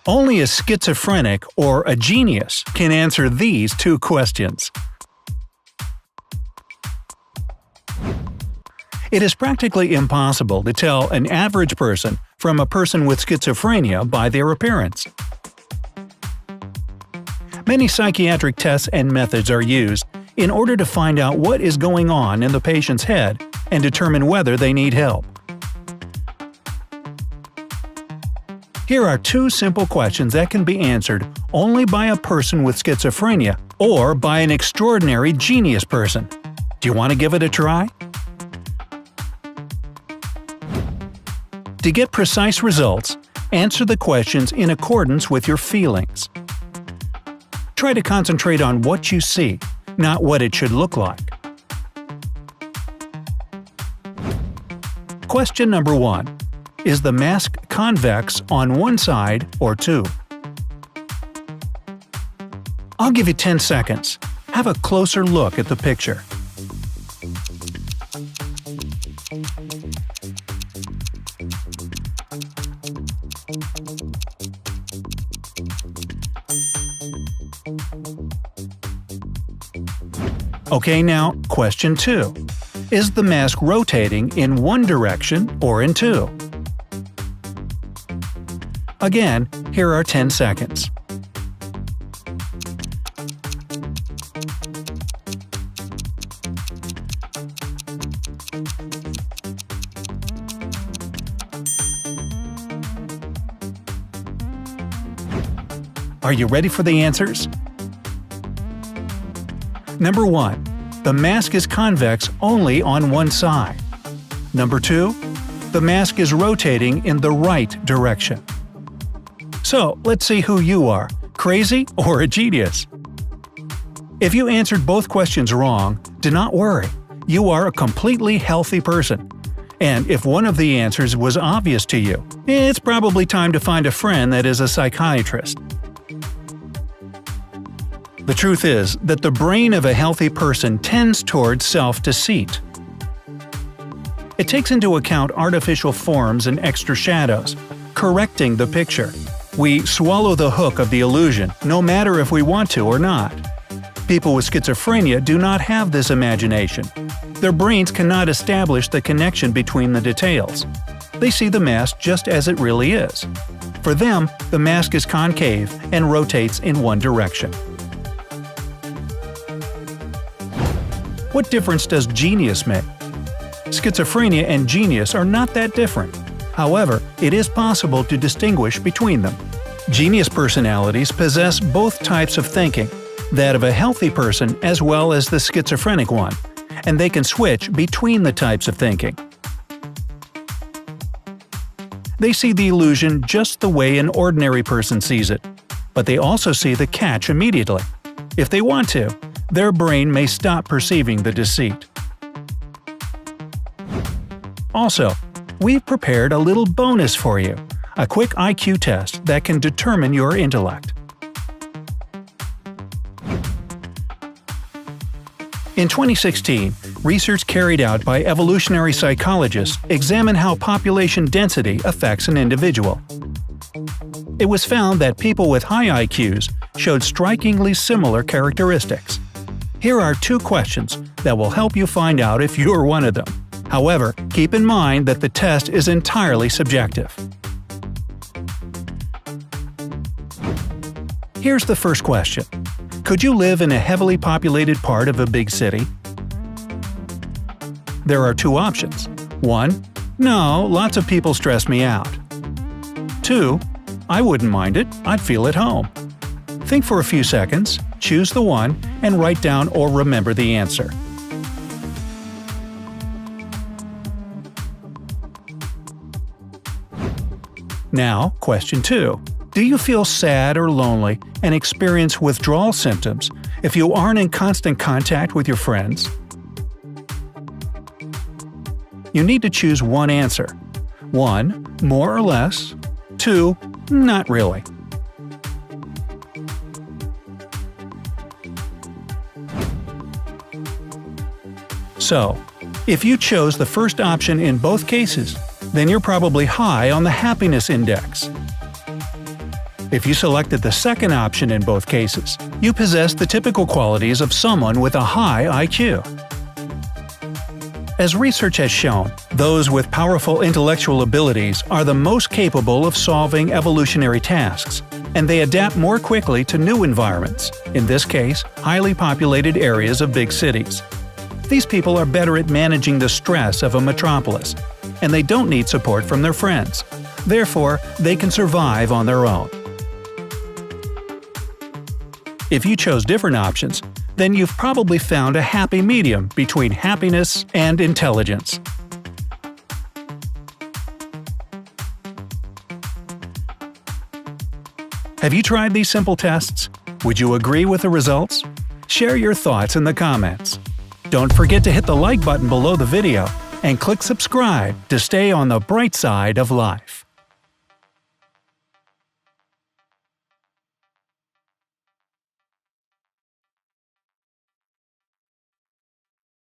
Only a schizophrenic or a genius can answer these two questions. It is practically impossible to tell an average person from a person with schizophrenia by their appearance. Many psychiatric tests and methods are used in order to find out what is going on in the patient's head and determine whether they need help. Here are two simple questions that can be answered only by a person with schizophrenia or by an extraordinary genius person. Do you want to give it a try? To get precise results, answer the questions in accordance with your feelings. Try to concentrate on what you see, not what it should look like. Question number 1. Is the mask convex on one side or two? I'll give you 10 seconds. Have a closer look at the picture. Okay, now, question 2. Is the mask rotating in one direction or in two? Again, here are 10 seconds. Are you ready for the answers? Number 1. The mask is convex only on one side. Number 2. The mask is rotating in the right direction. So, let's see who you are, crazy or a genius? If you answered both questions wrong, do not worry. You are a completely healthy person. And if one of the answers was obvious to you, it's probably time to find a friend that is a psychiatrist. The truth is that the brain of a healthy person tends towards self-deceit. It takes into account artificial forms and extra shadows, correcting the picture. We swallow the hook of the illusion, no matter if we want to or not. People with schizophrenia do not have this imagination. Their brains cannot establish the connection between the details. They see the mask just as it really is. For them, the mask is concave and rotates in one direction. What difference does genius make? Schizophrenia and genius are not that different. However, it is possible to distinguish between them. Genius personalities possess both types of thinking, that of a healthy person as well as the schizophrenic one, and they can switch between the types of thinking. They see the illusion just the way an ordinary person sees it, but they also see the catch immediately. If they want to, their brain may stop perceiving the deceit. Also, we've prepared a little bonus for you, a quick IQ test that can determine your intellect. In 2016, research carried out by evolutionary psychologists examined how population density affects an individual. It was found that people with high IQs showed strikingly similar characteristics. Here are 2 questions that will help you find out if you're one of them. However, keep in mind that the test is entirely subjective. Here's the first question. Could you live in a heavily populated part of a big city? There are 2 options. 1. No, lots of people stress me out. 2. I wouldn't mind it, I'd feel at home. Think for a few seconds, choose the one, and write down or remember the answer. Now, question 2. Do you feel sad or lonely and experience withdrawal symptoms if you aren't in constant contact with your friends? You need to choose one answer. 1. More or less. 2. Not really. So, if you chose the first option in both cases, then you're probably high on the happiness index. If you selected the second option in both cases, you possess the typical qualities of someone with a high IQ. As research has shown, those with powerful intellectual abilities are the most capable of solving evolutionary tasks, and they adapt more quickly to new environments, in this case, highly populated areas of big cities. These people are better at managing the stress of a metropolis, and they don't need support from their friends. Therefore, they can survive on their own. If you chose different options, then you've probably found a happy medium between happiness and intelligence. Have you tried these simple tests? Would you agree with the results? Share your thoughts in the comments. Don't forget to hit the like button below the video and click subscribe to stay on the bright side of life.